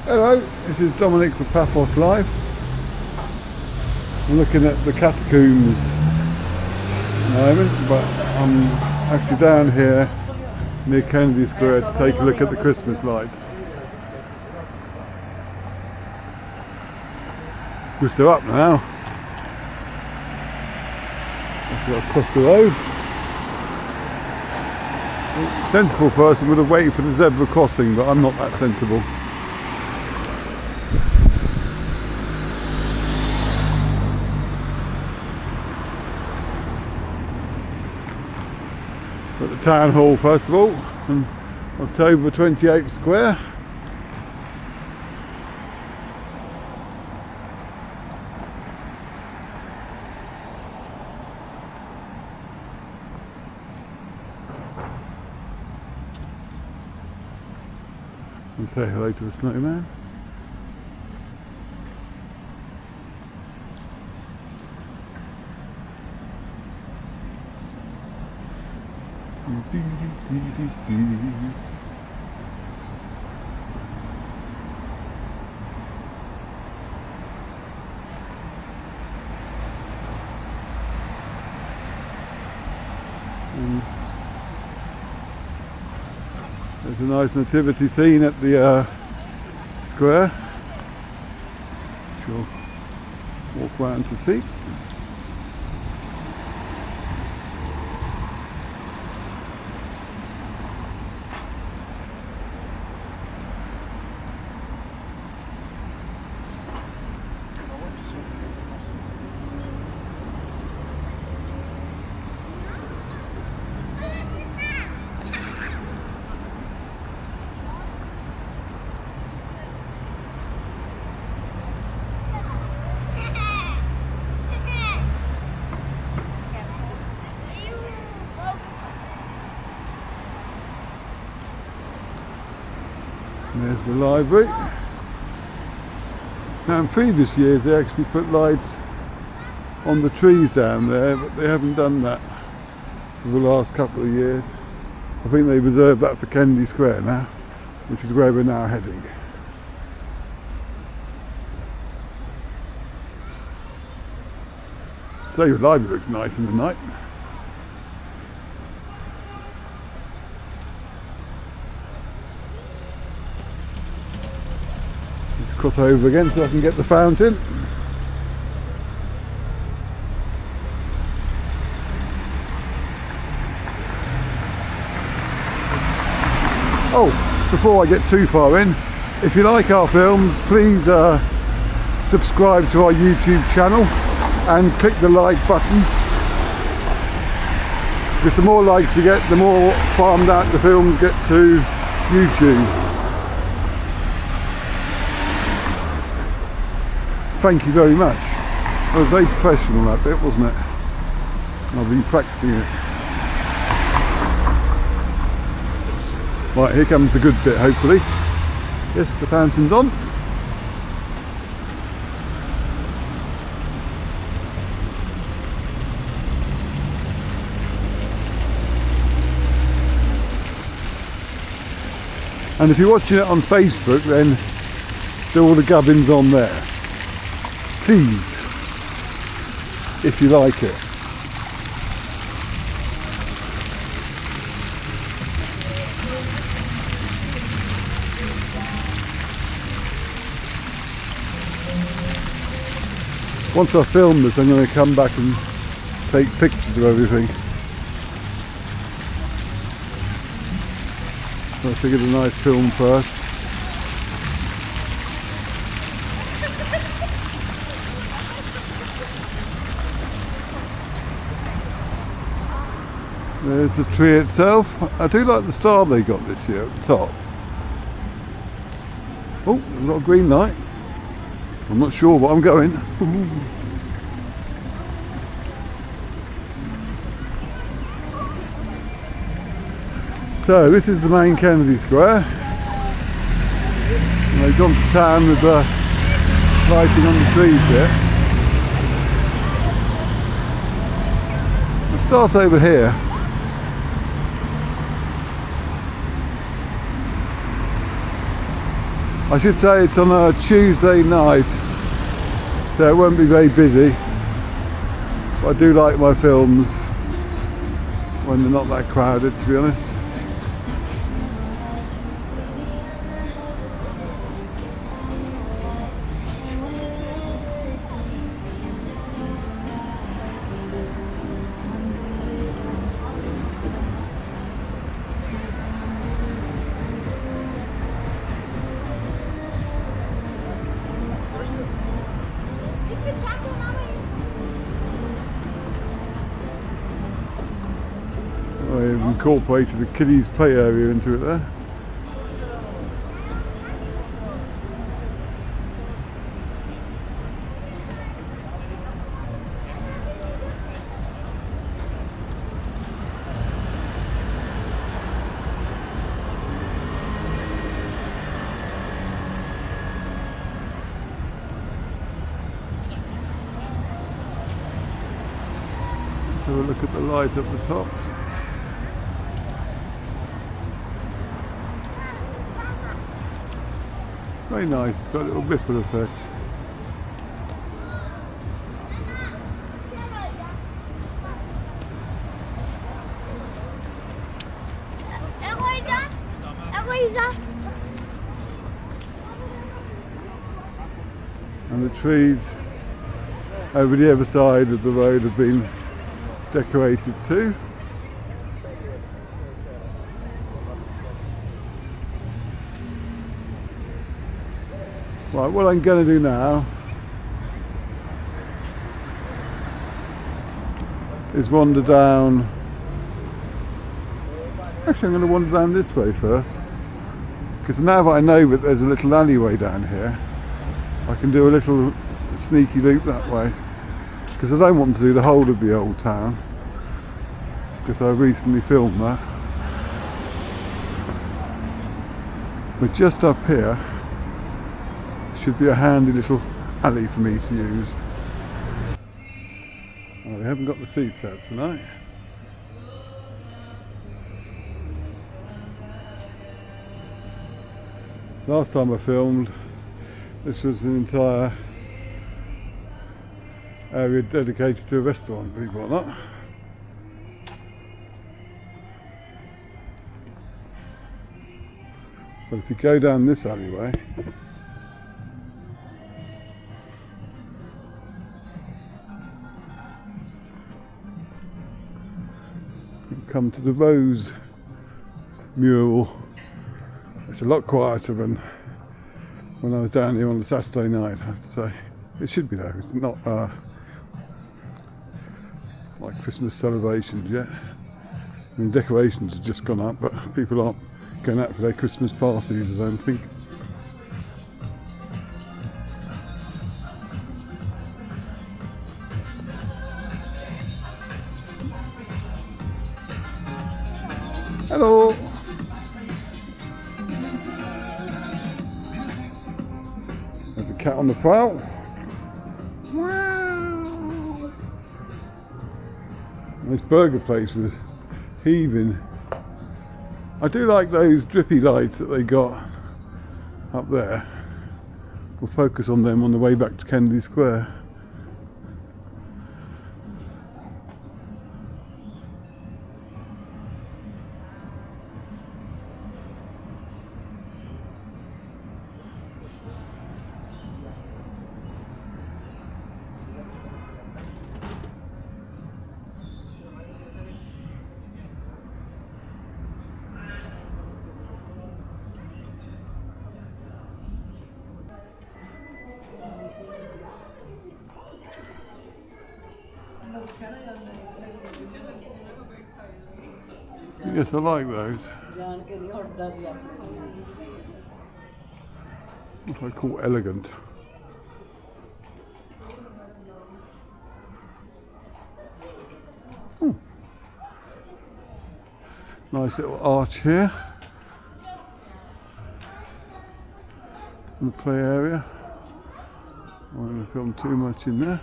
Hello, this is Dominic for Paphos Live. I'm looking at the catacombs at the moment, but I'm actually down here near Kennedy Square to take a look at the Christmas lights. Which they're up now. Let's go across the road. A sensible person would have waited for the zebra crossing, but I'm not that sensible. At the town hall first of all, on October 28th Square. And say hello to the snowman. There's a nice nativity scene at the square, which we'll walk around to see. There's the library. Now in previous years they actually put lights on the trees down there, but they haven't done that for the last couple of years. I think they reserved that for Kennedy Square now, which is where we're now heading. So your library looks nice in the night. Cross over again so I can get the fountain. Oh, before I get too far in, if you like our films, please subscribe to our YouTube channel and click the like button, because the more likes we get, the more farmed out the films get to YouTube. Thank you very much. That was very professional, that bit, wasn't it? I've been practicing it. Right, here comes the good bit, hopefully. Yes, the fountain's on. And if you're watching it on Facebook, then all the gubbins on there. Please, if you like it. Once I film this, I'm going to come back and take pictures of everything. So I figured a nice film first. There's the tree itself. I do like the star they got this year at the top. Oh, we've got a green light. I'm not sure, but I'm going. So this is the main Kennedy Square. And they've gone to town with the lighting on the trees here. Let's start over here. I should say it's on a Tuesday night, so it won't be very busy. But I do like my films when they're not that crowded, to be honest. I've incorporated the kiddies play area into it there. Let's have a look at the light up the top. Very nice, it's got a little ripple effect. And the trees over the other side of the road have been decorated too. Right, what I'm going to do now is wander down. Actually, I'm going to wander down this way first, because now that I know that there's a little alleyway down here, I can do a little sneaky loop that way, because I don't want to do the whole of the old town, because I recently filmed that. But just up here should be a handy little alley for me to use. Well, we haven't got the seats out tonight. Last time I filmed, this was an entire area dedicated to a restaurant, believe it or not. But if you go down this alleyway, come to the Rose mural. It's a lot quieter than when I was down here on the Saturday night, I have to say. It should be though, it's not like Christmas celebrations yet. I mean, decorations have just gone up, but people aren't going out for their Christmas parties, I don't think. Hello! There's a cat on the prowl. Wow! This burger place was heaving. I do like those drippy lights that they got up there. We'll focus on them on the way back to Kennedy Square. Yes, I like those. What I call elegant. Nice little arch here in the play area. I don't want to film too much in there.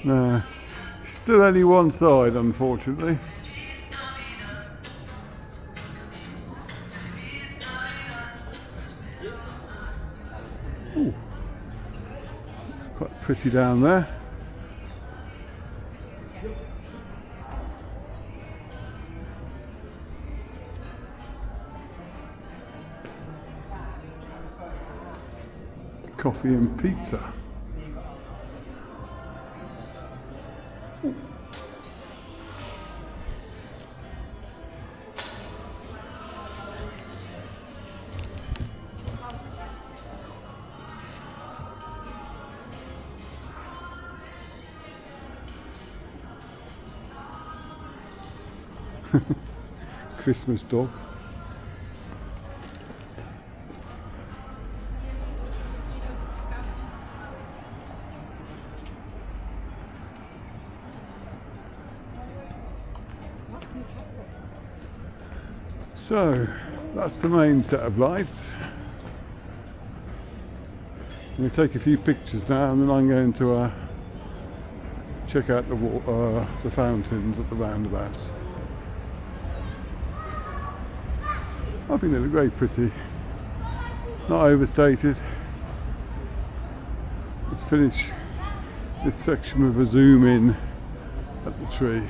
No, still only one side, unfortunately. Ooh. It's quite pretty down there. Coffee and pizza. Christmas dog. So that's the main set of lights. I'm going to take a few pictures now, and then I'm going to check out the fountains at the roundabout. I think they look very pretty, not overstated. Let's finish this section with a zoom in at the tree.